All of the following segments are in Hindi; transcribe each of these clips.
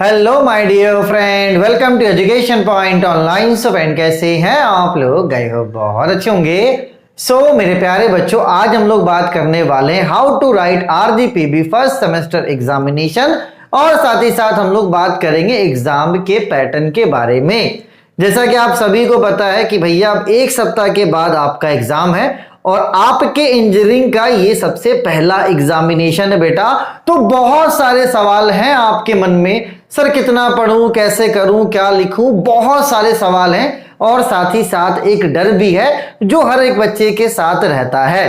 Hello my dear friend, welcome to Education Point online. So friend, कैसे हैं आप लोग? गए हो बहुत अच्छे होंगे। मेरे प्यारे बच्चों, आज हम लोग बात करने वाले हैं how to write RGPV first semester examination, और साथ ही साथ हम लोग बात करेंगे एग्जाम के पैटर्न के बारे में। जैसा कि आप सभी को पता है कि भैया अब एक सप्ताह के बाद आपका एग्जाम है और आपके इंजीनियरिंग का ये सबसे पहला एग्जामिनेशन है बेटा। तो बहुत सारे सवाल हैं आपके मन में, सर कितना पढ़ूं, कैसे करूं, क्या लिखूं, बहुत सारे सवाल हैं। और साथ ही साथ एक डर भी है जो हर एक बच्चे के साथ रहता है।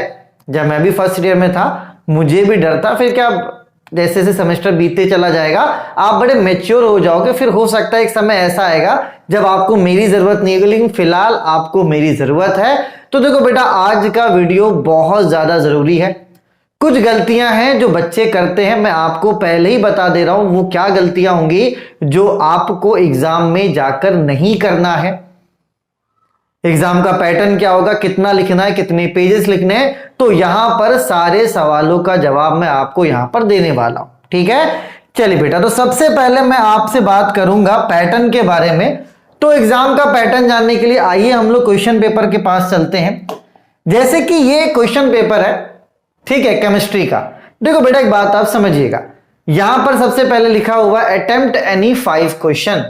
जब मैं भी फर्स्ट ईयर में था मुझे भी डर था। फिर क्या, जैसे जैसे सेमेस्टर बीतते चला जाएगा आप बड़े मैच्योर हो जाओगे। फिर हो सकता है एक समय ऐसा आएगा जब आपको मेरी जरूरत नहीं होगी, लेकिन फिलहाल आपको मेरी जरूरत है। तो देखो बेटा, आज का वीडियो बहुत ज्यादा जरूरी है। कुछ गलतियां हैं जो बच्चे करते हैं, मैं आपको पहले ही बता दे रहा हूं वो क्या गलतियां होंगी जो आपको एग्जाम में जाकर नहीं करना है। एग्जाम का पैटर्न क्या होगा, कितना लिखना है, कितने पेजेस लिखने हैं, तो यहां पर सारे सवालों का जवाब मैं आपको यहां पर देने वाला हूं। ठीक है, चलिए बेटा। तो सबसे पहले मैं आपसे बात करूंगा पैटर्न के बारे में। तो एग्जाम का पैटर्न जानने के लिए आइए हम लोग क्वेश्चन पेपर के पास चलते हैं। जैसे कि ये क्वेश्चन पेपर है, ठीक है, केमिस्ट्री का। देखो बेटा, एक बात आप समझिएगा, यहां पर सबसे पहले लिखा हुआ अटेम्प्ट एनी 5 क्वेश्चन।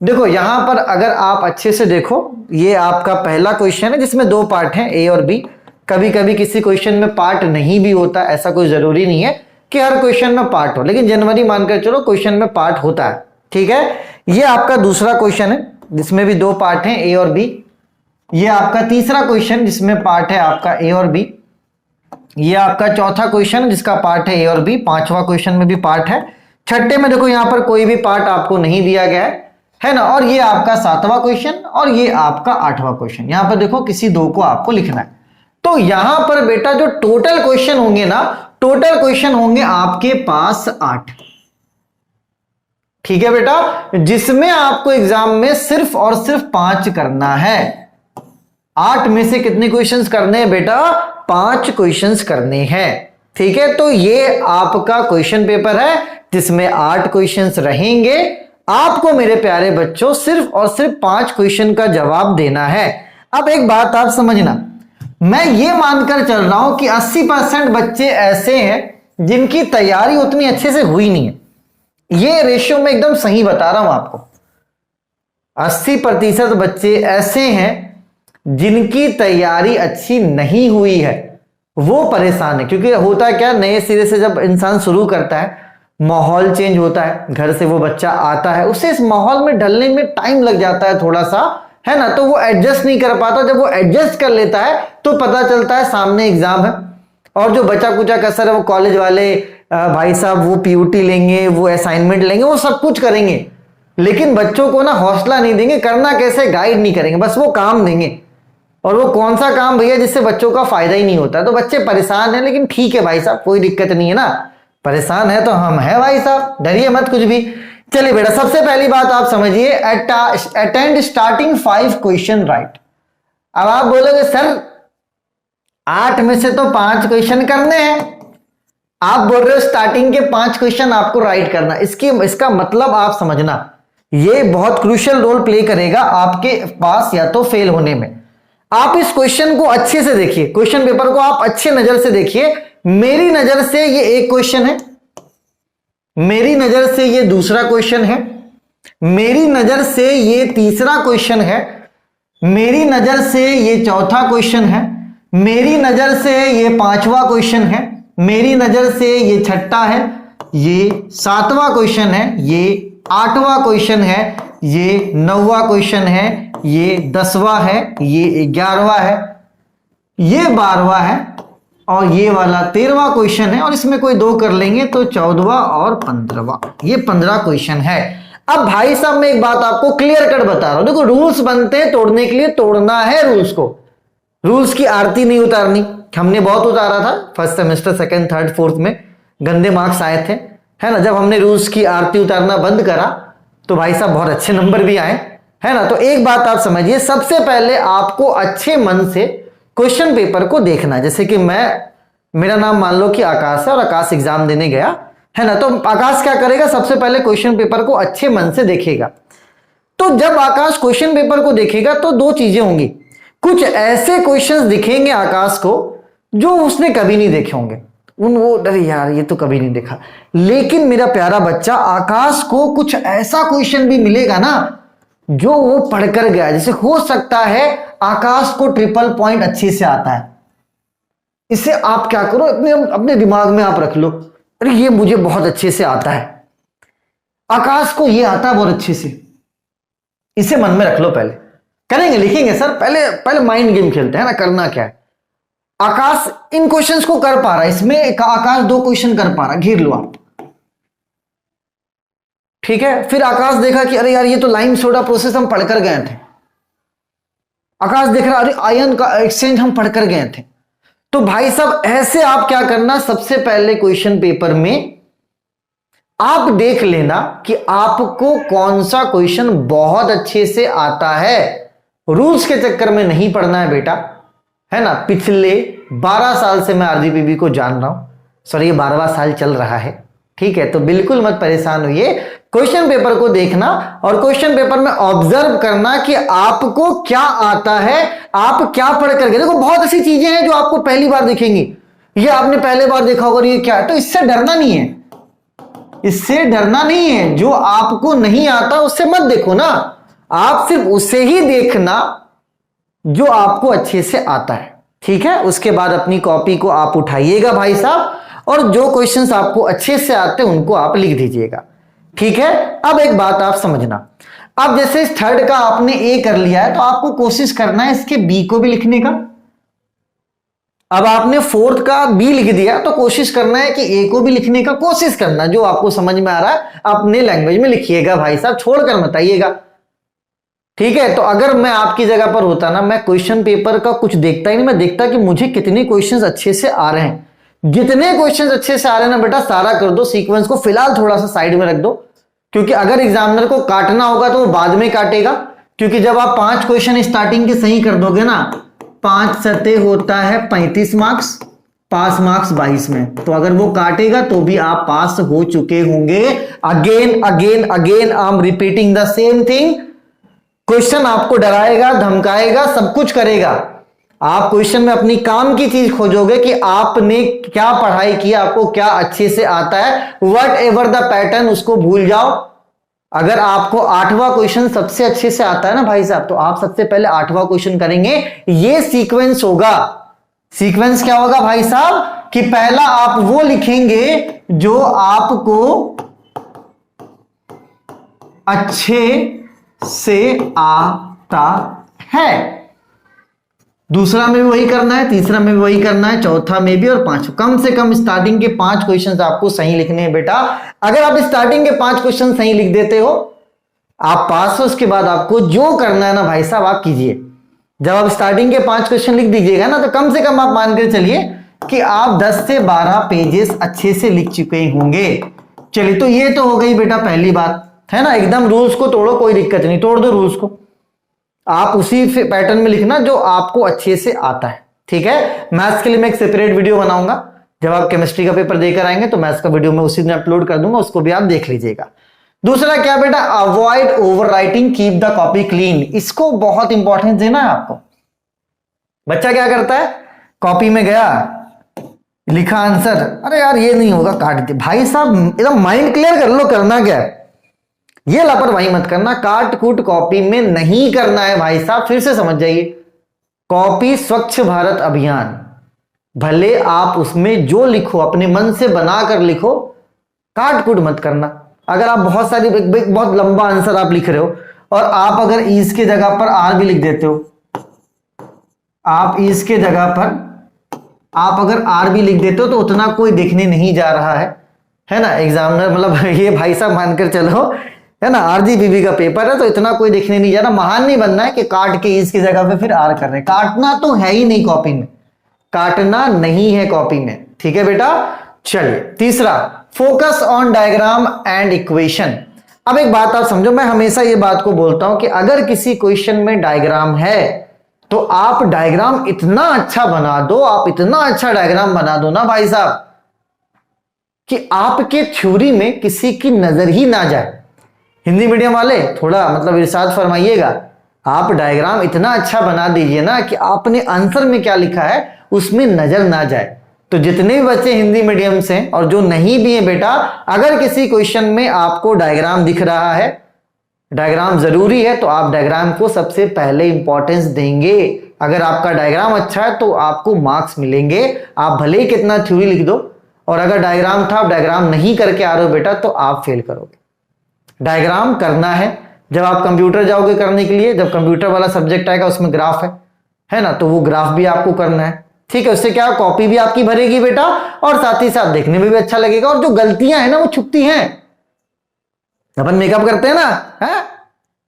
देखो यहां पर अगर आप अच्छे से देखो, ये आपका पहला क्वेश्चन है जिसमें 2 पार्ट हैं, ए और बी। कभी कभी किसी क्वेश्चन में पार्ट नहीं भी होता, ऐसा कोई जरूरी नहीं है कि हर क्वेश्चन में पार्ट हो, लेकिन जनवरी मानकर चलो क्वेश्चन में पार्ट होता है। ठीक है, ये आपका दूसरा क्वेश्चन है जिसमें भी 2 पार्ट हैं, ए और बी। ये आपका तीसरा क्वेश्चन जिसमें पार्ट है आपका ए और बी। ये आपका चौथा क्वेश्चन जिसका पार्ट है ए और बी। 5वां क्वेश्चन में भी पार्ट है। छठे में देखो यहां पर कोई भी पार्ट आपको नहीं दिया गया है ना। और ये आपका 7वां क्वेश्चन और ये आपका 8वां क्वेश्चन। यहां पर देखो किसी 2 को आपको लिखना है। तो यहां पर बेटा जो टोटल क्वेश्चन होंगे ना, टोटल क्वेश्चन होंगे आपके पास 8। ठीक है बेटा, जिसमें आपको एग्जाम में सिर्फ और सिर्फ 5 करना है। 8 में से कितने क्वेश्चंस करने हैं बेटा? 5 क्वेश्चंस करने हैं। ठीक है, तो ये आपका क्वेश्चन पेपर है जिसमें 8 क्वेश्चंस रहेंगे। आपको मेरे प्यारे बच्चों सिर्फ और सिर्फ 5 क्वेश्चन का जवाब देना है। अब एक बात आप समझना, मैं ये मानकर चल रहा हूं कि 80% बच्चे ऐसे हैं जिनकी तैयारी उतनी अच्छे से हुई नहीं है। ये रेशियो मैं एकदम सही बता रहा हूं आपको। 80% बच्चे ऐसे हैं जिनकी तैयारी अच्छी नहीं हुई है, वो परेशान है। क्योंकि होता क्या, नए सिरे से जब इंसान शुरू करता है, माहौल चेंज होता है, घर से वो बच्चा आता है, उसे इस माहौल में ढलने में टाइम लग जाता है थोड़ा सा, है ना। तो वो एडजस्ट नहीं कर पाता। जब वो एडजस्ट कर लेता है तो पता चलता है सामने एग्जाम है, और जो बचा कुचा कसर है वो कॉलेज वाले भाई साहब वो पीयूटी लेंगे, वो असाइनमेंट लेंगे, वो सब कुछ करेंगे, लेकिन बच्चों को ना हौसला नहीं देंगे, करना कैसे गाइड नहीं करेंगे, बस वो काम देंगे। और वो कौन सा काम भैया जिससे बच्चों का फायदा ही नहीं होता। तो बच्चे परेशान हैं, लेकिन ठीक है भाई साहब, कोई दिक्कत नहीं है ना। परेशान है तो हम हैं भाई साहब, डरिए मत कुछ भी। चलिए बेटा, सबसे पहली बात आप समझिए, अटेंड स्टार्टिंग 5 क्वेश्चन राइट। अब आप बोलोगे सर 8 में से तो 5 क्वेश्चन करने हैं, आप बोल रहे हो स्टार्टिंग के 5 क्वेश्चन आपको राइट करना। इसका मतलब आप समझना, ये बहुत क्रूशियल रोल प्ले करेगा आपके पास या तो फेल होने में। आप इस क्वेश्चन को अच्छे से देखिए, क्वेश्चन पेपर को आप अच्छे नजर से देखिए। मेरी नजर से ये एक क्वेश्चन है, मेरी नजर से ये दूसरा क्वेश्चन है, मेरी नजर से ये तीसरा क्वेश्चन है, मेरी नजर से ये चौथा क्वेश्चन है, मेरी नजर से ये 5वां क्वेश्चन है, मेरी नजर से ये 6ठा है, ये 7वां क्वेश्चन है, ये 8वां क्वेश्चन है, ये 9वां क्वेश्चन है, ये 10वां है, ये 11वां है, ये 12वां है, और ये वाला 13वां क्वेश्चन है। और इसमें कोई 2 कर लेंगे तो 14वां और 15वां, ये 15 क्वेश्चन है। अब भाई साहब मैं एक बात आपको क्लियर कट बता रहा हूं, देखो रूल्स बनते हैं तोड़ने के लिए, तोड़ना है रूल्स को। रूल्स की आरती नहीं उतारनी, हमने बहुत उतारा था first semester, second, third, fourth में गंदे मार्क्स आए थे, है ना। जब हमने रूल्स की आरती उतारना बंद करा तो भाई साहब बहुत अच्छे नंबर भी आए, है ना। तो एक बात आप समझिए, सबसे पहले आपको अच्छे मन से क्वेश्चन पेपर को देखना। जैसे कि मेरा नाम मान लो कि आकाश है और आकाश एग्जाम देने गया, है ना। तो आकाश क्या करेगा, सबसे पहले क्वेश्चन पेपर को अच्छे मन से देखेगा। तो जब आकाश क्वेश्चन पेपर को देखेगा तो दो चीजें होंगी, कुछ ऐसे क्वेश्चंस दिखेंगे आकाश को जो उसने कभी नहीं देखे होंगे, वो अरे यार ये तो कभी नहीं देखा। लेकिन मेरा प्यारा बच्चा, आकाश को कुछ ऐसा क्वेश्चन भी मिलेगा ना जो वो पढ़कर गया। जैसे हो सकता है आकाश को ट्रिपल पॉइंट अच्छे से आता है, इसे आप क्या करो, अपने अपने दिमाग में आप रख लो, अरे ये मुझे बहुत अच्छे से आता है, आकाश को ये आता है बहुत अच्छे से, इसे मन में रख लो। पहले करेंगे, लिखेंगे सर, पहले पहले माइंड गेम खेलते हैं ना। करना क्या है, आकाश इन क्वेश्चंस को कर पा रहा है, इसमें आकाश दो क्वेश्चन कर पा रहा है, घेर लो आप, ठीक है। फिर आकाश देखा कि अरे यार ये तो लाइम सोडा प्रोसेस हम पढ़कर गए थे। आकाश देख रहा अरे आयन का एक्सचेंज हम पढ़कर गए थे। तो भाई साहब ऐसे आप क्या करना, सबसे पहले क्वेश्चन पेपर में आप देख लेना कि आपको कौन सा क्वेश्चन बहुत अच्छे से आता है। रूल्स के चक्कर में नहीं पढ़ना है बेटा, है ना। पिछले 12 साल से मैं आरजीपीवी को जान रहा हूं, सॉरी ये 12वां साल चल रहा है, ठीक है। तो बिल्कुल मत परेशान होइए, क्वेश्चन पेपर को देखना और क्वेश्चन पेपर में ऑब्जर्व करना कि आपको क्या आता है, आप क्या पढ़ करके। देखो बहुत ऐसी चीजें हैं जो आपको पहली बार दिखेंगी, ये आपने पहले बार देखा होगा, ये क्या है, तो इससे डरना नहीं है, इससे डरना नहीं है। जो आपको नहीं आता उससे मत देखो ना, आप सिर्फ उसे ही देखना जो आपको अच्छे से आता है, ठीक है। उसके बाद अपनी कॉपी को आप उठाइएगा भाई साहब, और जो क्वेश्चंस आपको अच्छे से आते हैं उनको आप लिख दीजिएगा, ठीक है। अब एक बात आप समझना, अब जैसे इस थर्ड का आपने ए कर लिया है तो आपको कोशिश करना है इसके बी को भी लिखने का। अब आपने फोर्थ का बी लिख दिया तो कोशिश करना है कि ए को भी लिखने का, कोशिश करना जो आपको समझ में आ रहा है अपने लैंग्वेज में लिखिएगा भाई साहब, छोड़कर मत आइएगा, ठीक है। तो अगर मैं आपकी जगह पर होता ना, मैं क्वेश्चन पेपर का कुछ देखता ही नहीं, मैं देखता कि मुझे कितने क्वेश्चंस अच्छे से आ रहे हैं। जितने क्वेश्चंस अच्छे से आ रहे हैं ना बेटा सारा कर दो, सीक्वेंस को फिलहाल थोड़ा सा साइड में रख दो, क्योंकि अगर एग्जामिनर को काटना होगा तो वो बाद में काटेगा। क्योंकि जब आप 5 क्वेश्चन स्टार्टिंग के सही कर दोगे ना, 5 सते होता है 35 मार्क्स, पास मार्क्स 22 में, तो अगर वो काटेगा तो भी आप पास हो चुके होंगे। Again again again I am repeating the same thing. Question आपको डराएगा, धमकाएगा, सब कुछ करेगा। आप क्वेश्चन में अपनी काम की चीज खोजोगे कि आपने क्या पढ़ाई की, आपको क्या अच्छे से आता है, वट एवर द पैटर्न, उसको भूल जाओ। अगर आपको 8वां क्वेश्चन सबसे अच्छे से आता है ना भाई साहब, तो आप सबसे पहले 8वां क्वेश्चन करेंगे। ये सीक्वेंस होगा। सीक्वेंस क्या होगा भाई साहब कि पहला आप वो लिखेंगे जो आपको अच्छे से आता है, दूसरा में भी वही करना है, तीसरा में भी वही करना है, चौथा में भी, और पांचवा। कम से कम स्टार्टिंग के 5 क्वेश्चंस आपको सही लिखने हैं बेटा। अगर आप स्टार्टिंग के 5 क्वेश्चन सही लिख देते हो आप पास हो। उसके बाद आपको जो करना है ना भाई साहब आप कीजिए। जब आप स्टार्टिंग के 5 क्वेश्चन लिख दीजिएगा ना, तो कम से कम आप मान कर चलिए कि आप 10 से 12 पेजेस अच्छे से लिख चुके होंगे। चलिए, तो ये तो हो गई बेटा पहली बात, है ना। एकदम रूल्स को तोड़ो, कोई दिक्कत नहीं, तोड़ दो रूल्स को, आप उसी पैटर्न में लिखना जो आपको अच्छे से आता है, ठीक है। मैथ्स के लिए मैं एक सेपरेट वीडियो बनाऊंगा, जब आप केमिस्ट्री का पेपर देकर आएंगे तो मैथ्स का वीडियो मैं उसी दिन अपलोड कर दूंगा, उसको भी आप देख लीजिएगा। दूसरा क्या बेटा, avoid over writing, keep the copy clean. इसको बहुत इंपॉर्टेंस देना है आपको। बच्चा क्या करता है, कॉपी में गया, लिखा आंसर, अरे यार ये नहीं होगा, काट दे। भाई साहब एकदम माइंड क्लियर कर लो, करना क्या है, ये लापरवाही मत करना, काट कूट कॉपी में नहीं करना है भाई साहब। फिर से समझ जाइए, कॉपी स्वच्छ भारत अभियान, भले आप उसमें जो लिखो अपने मन से बनाकर लिखो, काट कूट मत करना। अगर आप बहुत सारी बहुत लंबा आंसर आप लिख रहे हो और आप अगर ईज के जगह पर आर भी लिख देते हो, आप ईज के जगह पर आप अगर आर भी लिख देते हो तो उतना कोई देखने नहीं जा रहा है ना। एग्जामिनर मतलब ये भाई साहब मानकर चलो, है ना, आरजीपीवी का पेपर है तो इतना कोई देखने नहीं जा रहा। महान नहीं बनना है कि काट के ईज की जगह पे फिर आर कर रहे हैं। काटना तो है ही नहीं कॉपी में, काटना नहीं है कॉपी में, ठीक है बेटा। चलिए, तीसरा, focus on diagram and equation. अब एक बात आप समझो, मैं हमेशा ये बात को बोलता हूं कि अगर किसी क्वेश्चन में डायग्राम है तो आप डायग्राम इतना अच्छा बना दो, आप इतना अच्छा डायग्राम बना दो ना भाई साहब, कि आपके थ्योरी में किसी की नजर ही ना जाए। हिंदी मीडियम वाले थोड़ा मतलब इरशाद फरमाइएगा, आप डायग्राम इतना अच्छा बना दीजिए ना कि आपने आंसर में क्या लिखा है उसमें नजर ना जाए। तो जितने भी बच्चे हिंदी मीडियम से हैं और जो नहीं भी हैं बेटा, अगर किसी क्वेश्चन में आपको डायग्राम दिख रहा है, डायग्राम जरूरी है, तो आप डायग्राम को सबसे पहले इंपॉर्टेंस देंगे। अगर आपका डायग्राम अच्छा है तो आपको मार्क्स मिलेंगे, आप भले ही कितना थ्योरी लिख दो। और अगर डायग्राम था, आप डायग्राम नहीं करके आ रहे हो बेटा, तो आप फेल करोगे। डायग्राम करना है, जब आप कंप्यूटर जाओगे करने के लिए, जब कंप्यूटर वाला सब्जेक्ट आएगा उसमें ग्राफ है ना, तो वो ग्राफ भी आपको करना है, ठीक है। उससे क्या, कॉपी भी आपकी भरेगी बेटा, और साथ ही साथ देखने में भी अच्छा लगेगा, और जो गलतियां हैं ना वो छुपती हैं। अपन मेकअप करते हैं ना, है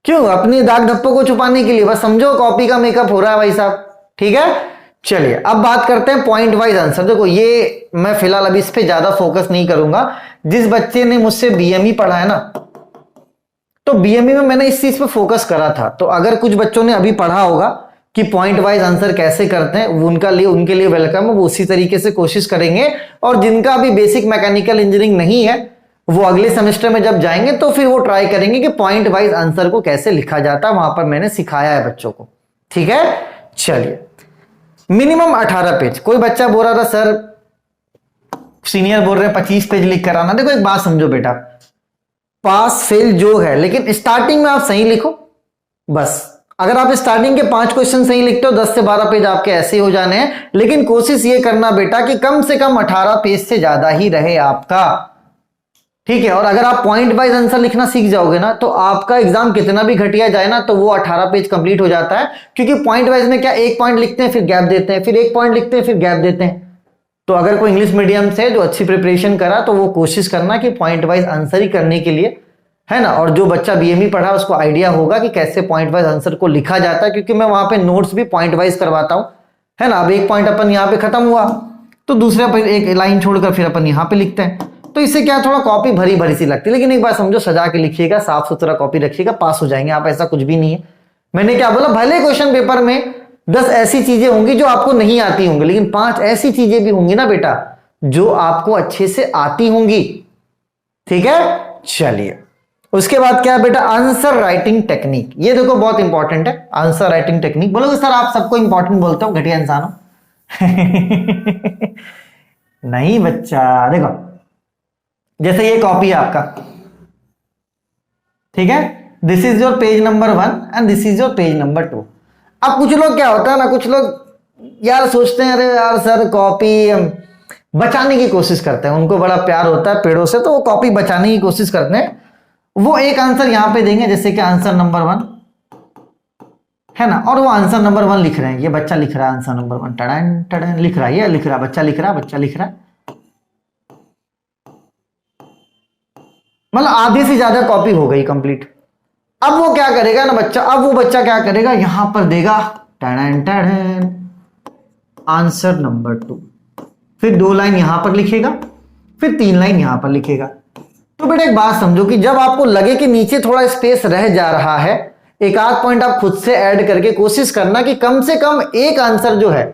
क्यों, अपनी दाग धब्बों को छुपाने के लिए, बस समझो कॉपी का मेकअप हो रहा है भाई साहब, ठीक है। चलिए अब बात करते हैं पॉइंट वाइज आंसर। देखो ये मैं फिलहाल अभी इस पे ज्यादा फोकस नहीं करूंगा। जिस बच्चे ने मुझसे बीएमई पढ़ा है ना, तो बीएमई में मैंने इस चीज पे फोकस करा था। तो अगर कुछ बच्चों ने अभी पढ़ा होगा कि पॉइंट वाइज आंसर कैसे करते हैं, वो उनके लिए वेलकम है, वो उसी तरीके से कोशिश करेंगे। और जिनका अभी बेसिक मैकेनिकल इंजीनियरिंग नहीं है, वो अगले सेमेस्टर में जब जाएंगे तो फिर वो ट्राई करेंगे कि पॉइंट वाइज आंसर को कैसे लिखा जाता है, वहां पर मैंने सिखाया है बच्चों को, ठीक है। चलिए मिनिमम 18 पेज। कोई बच्चा बोल रहा था सर, सीनियर बोल रहे हैं 25 पेज लिख कर आना। देखो एक बात समझो बेटा, पास फेल जो है, लेकिन स्टार्टिंग में आप सही लिखो बस। अगर आप स्टार्टिंग के 5 क्वेश्चन सही लिखते हो, 10 से 12 पेज आपके ऐसे हो जाने हैं। लेकिन कोशिश ये करना बेटा कि कम से कम 18 पेज से ज्यादा ही रहे आपका, ठीक है। और अगर आप पॉइंट वाइज आंसर लिखना सीख जाओगे ना, तो आपका एग्जाम कितना भी घटिया जाए ना, तो वो 18 पेज कंप्लीट हो जाता है। क्योंकि पॉइंट वाइज में क्या, एक पॉइंट लिखते हैं फिर गैप देते हैं, फिर एक पॉइंट लिखते हैं फिर गैप देते हैं। तो अगर कोई इंग्लिश मीडियम से जो अच्छी प्रिपरेशन करा, तो वो कोशिश करना कि पॉइंट वाइज आंसर ही करने के लिए, है ना। और जो बच्चा बीएमई पढ़ा उसको आइडिया होगा कि कैसे पॉइंट वाइज आंसर को लिखा जाता है, क्योंकि मैं वहां पे नोट्स भी पॉइंट वाइज करवाता हूं, है ना। अब एक पॉइंट अपन यहाँ पे खत्म हुआ, तो दूसरा एक लाइन छोड़कर फिर अपन यहाँ पे लिखते हैं। तो इससे क्या, थोड़ा कॉपी भरी भरी सी लगती है। लेकिन एक बात समझो, सजा के लिखिएगा, साफ सुथरा कॉपी रखिएगा, पास हो जाएंगे आप। ऐसा कुछ भी नहीं है। मैंने क्या बोला, भले क्वेश्चन पेपर में 10 ऐसी चीजें होंगी जो आपको नहीं आती होंगी, लेकिन 5 ऐसी चीजें भी होंगी ना बेटा जो आपको अच्छे से आती होंगी, ठीक है। चलिए उसके बाद क्या है बेटा, आंसर राइटिंग टेक्निक। ये देखो बहुत इंपॉर्टेंट है, आंसर राइटिंग टेक्निक। बोलोगे सर आप सबको इंपॉर्टेंट बोलते हो, घटिया इंसान हो। नहीं बच्चा, देखो जैसे ये कॉपी है आपका, ठीक है, this is your page number 1 and this is your page number 2। अब कुछ लोग क्या होता है ना, कुछ लोग यार सोचते हैं अरे यार सर कॉपी बचाने की कोशिश करते हैं, उनको बड़ा प्यार होता है पेड़ों से, तो वो कॉपी बचाने की कोशिश करते हैं। वो एक आंसर यहां पे देंगे, जैसे कि आंसर नंबर 1 है ना, और वो आंसर नंबर 1 लिख रहे हैं। ये बच्चा लिख रहा है आंसर नंबर 1, टड़न टड़न लिख रहा है, ये लिख रहा है, बच्चा लिख रहा है, बच्चा लिख रहा है, मतलब आधे से ज्यादा कॉपी हो गई कंप्लीट। अब वो क्या करेगा ना बच्चा, अब वो बच्चा क्या करेगा, यहां पर देगा टड़न टड़न आंसर नंबर 2, फिर 2 लाइन यहां पर लिखेगा, फिर 3 लाइन यहां पर लिखेगा। तो बेटा एक बात समझो कि जब आपको लगे कि नीचे थोड़ा स्पेस रह जा रहा है, एक आध पॉइंट आप खुद से ऐड करके कोशिश करना कि कम से कम एक आंसर जो है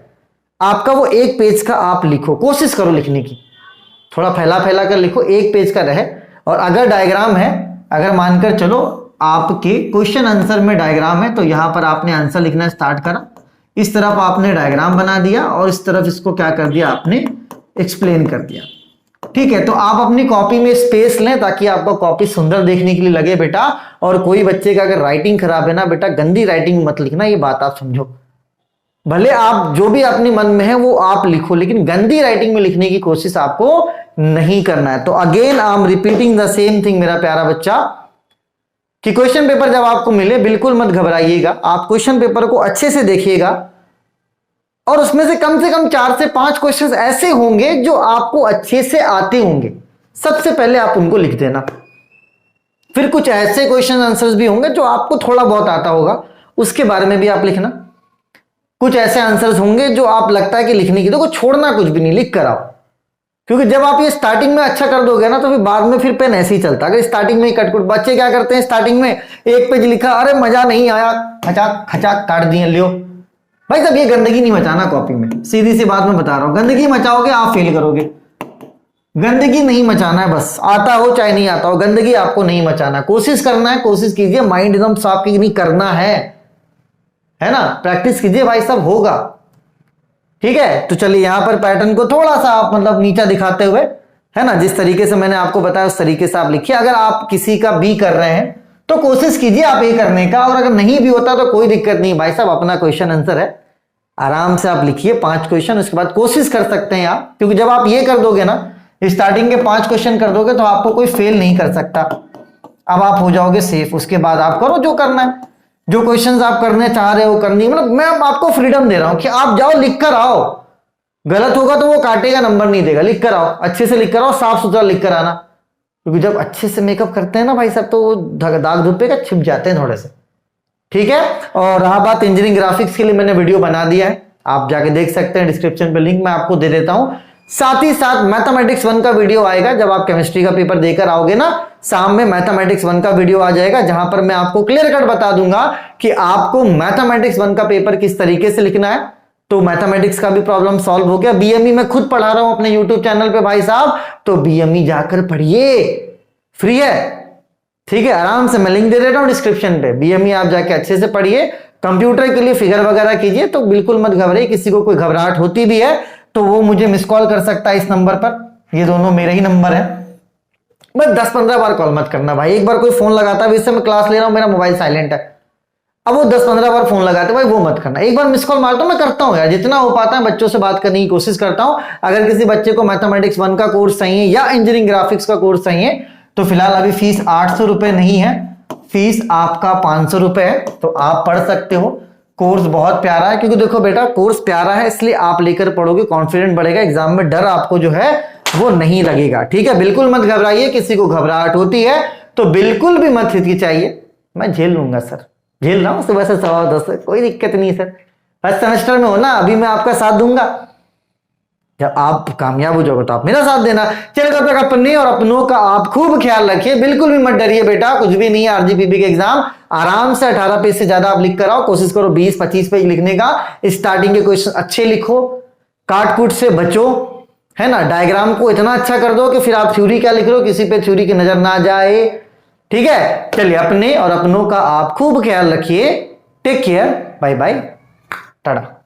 आपका वो 1 पेज का आप लिखो, कोशिश करो लिखने की, थोड़ा फैला फैला कर लिखो, 1 पेज का रहे। और अगर डायग्राम है, अगर मानकर चलो आपके क्वेश्चन आंसर में डायग्राम है, तो यहां पर आपने आंसर लिखना स्टार्ट करा, इस तरफ आपने डायग्राम बना दिया और इस तरफ इसको क्या कर दिया आपने, एक्सप्लेन कर दिया, ठीक है। तो आप अपनी कॉपी में स्पेस लें ताकि आपका कॉपी सुंदर देखने के लिए लगे बेटा। और कोई बच्चे का अगर राइटिंग खराब है ना बेटा, गंदी राइटिंग मत लिखना, ये बात आप समझो। भले आप जो भी अपने मन में है वो आप लिखो, लेकिन गंदी राइटिंग में लिखने की कोशिश आपको नहीं करना है। तो again I am repeating the same thing मेरा प्यारा बच्चा, कि क्वेश्चन पेपर जब आपको मिले बिल्कुल मत घबराइएगा, आप क्वेश्चन पेपर को अच्छे से देखिएगा और उसमें से कम 4 से 5 क्वेश्चंस ऐसे होंगे जो आपको अच्छे से आते होंगे, सबसे पहले आप उनको लिख देना। फिर कुछ ऐसे क्वेश्चन आंसर्स भी होंगे जो आपको थोड़ा बहुत आता होगा, उसके बारे में भी आप लिखना। कुछ ऐसे आंसर्स होंगे जो आप लगता है कि लिखने की, देखो छोड़ना कुछ भी नहीं, लिख कर आओ। क्योंकि जब आप ये स्टार्टिंग में अच्छा कर दोगे ना, तो फिर बाद में फिर पेन ऐसे ही चलता। अगर स्टार्टिंग में ही कटकुट, बच्चे क्या करते हैं स्टार्टिंग में 1 पेज लिखा, अरे मजा नहीं आया, खचाक खचाक काट दिए, लियो भाई साहब। ये गंदगी नहीं मचाना कॉपी में, सीधी सी बात मैं बता रहा हूं, गंदगी मचाओगे आप फेल करोगे। गंदगी नहीं मचाना है, बस आता हो चाहे नहीं आता हो, गंदगी आपको नहीं मचाना है। कोशिश करना है, कोशिश कीजिए, माइंड एकदम साफ की नहीं करना है ना, प्रैक्टिस कीजिए भाई साहब, होगा। ठीक है, तो चलिए यहां पर पैटर्न को थोड़ा सा आप मतलब नीचा दिखाते हुए, है ना, जिस तरीके से मैंने आपको बताया उस तरीके से आप लिखिए। अगर आप किसी का बी कर रहे हैं तो कोशिश कीजिए आप ए करने का, और अगर नहीं भी होता तो कोई दिक्कत नहीं भाई साहब, अपना क्वेश्चन आंसर है, आराम से आप लिखिए 5 क्वेश्चन, उसके बाद कोशिश कर सकते हैं आप, क्योंकि जब आप ये कर दोगे ना, स्टार्टिंग के 5 क्वेश्चन कर दोगे तो आपको कोई फेल नहीं कर सकता। अब आप हो जाओगे सेफ, उसके बाद आप करो जो करना है, जो क्वेश्चंस आप करने चाह रहे हो करनी, मतलब मैं आपको फ्रीडम दे रहा हूं कि आप जाओ लिख कर आओ, गलत होगा तो वो काटेगा, नंबर नहीं देगा, लिख कर आओ, अच्छे से लिख कर आओ, साफ सुथरा लिख कर आना, क्योंकि जब अच्छे से मेकअप करते हैं ना भाई साहब तो वो दाग धब्बे का छिप जाते हैं थोड़े से। ठीक है, और रहा बात इंजीनियरिंग ग्राफिक्स के लिए, मैंने वीडियो बना दिया है, आप जाके देख सकते हैं, डिस्क्रिप्शन पे लिंक मैं आपको दे देता हूं। साथ ही साथ मैथमेटिक्स 1 का वीडियो आएगा, जब आप केमिस्ट्री का पेपर देकर आओगे ना, शाम में मैथमेटिक्स 1 का वीडियो आ जाएगा, जहां पर मैं आपको क्लियर कट बता दूंगा कि आपको मैथमेटिक्स 1 का पेपर किस तरीके से लिखना है। तो मैथमेटिक्स का भी प्रॉब्लम सॉल्व हो गया। बीएमई मैं खुद पढ़ा रहा हूं अपने यूट्यूब चैनल पे भाई साहब, तो बीएमई जाकर पढ़िए, फ्री है। ठीक है, आराम से मैं लिंक दे देता हूं डिस्क्रिप्शन पे, बीएमई आप जाके अच्छे से पढ़िए। कंप्यूटर के लिए फिगर वगैरह कीजिए, तो बिल्कुल मत घबराइए, किसी को कोई घबराहट होती भी है तो वो मुझे मिस कॉल कर सकता है इस नंबर पर, ये दोनों मेरे ही नंबर है। बस 10-15 बार कॉल मत करना भाई, एक बार कोई फोन लगाता है, इससे मैं क्लास ले रहा हूं, मेरा मोबाइल साइलेंट है, अब वो 10-15 बार फोन लगाते भाई, वो मत करना। एक बार मिस कॉल मारता हूं, मैं करता हूं यार, जितना हो पाता है बच्चों से बात करने की कोशिश करता हूं। अगर किसी बच्चे को मैथमेटिक्स 1 का कोर्स चाहिए या इंजीनियरिंग ग्राफिक्स का कोर्स चाहिए, तो फिलहाल अभी फीस 800 रुपए नहीं है, फीस आपका 500 रुपए है, तो आप पढ़ सकते हो। कोर्स बहुत प्यारा है, क्योंकि देखो बेटा कोर्स प्यारा है इसलिए आप लेकर पढ़ोगे, कॉन्फिडेंट बढ़ेगा, एग्जाम में डर आपको जो है वो नहीं लगेगा। ठीक है, बिल्कुल मत घबराइए, किसी को घबराहट होती है तो बिल्कुल भी मत हिचकिचाइए, मैं झेल लूंगा सर, झेल रहा हूं सुबह से 10:15, कोई दिक्कत नहीं सर, फर्स्ट सेमेस्टर में हो ना, अभी मैं आपका साथ दूंगा, जब आप कामयाब हो जाओगे तो आप मेरा साथ देना। चलिए तब तक अपने और अपनों का आप खूब ख्याल रखिए, बिल्कुल भी मत डरिए बेटा, कुछ भी नहीं है आरजीपीपी के एग्जाम, आराम से 18 पेज से ज्यादा आप लिख कर आओ, कोशिश करो 20-25 पेज लिखने का, स्टार्टिंग के क्वेश्चन अच्छे लिखो, काट कूट से बचो, है ना, डायग्राम को इतना अच्छा कर दो कि फिर आप थ्योरी क्या लिख रहे हो किसी पे थ्योरी की नजर ना जाए। ठीक है, चलिए अपने और अपनों का आप खूब ख्याल रखिए, take care, bye bye, Tata.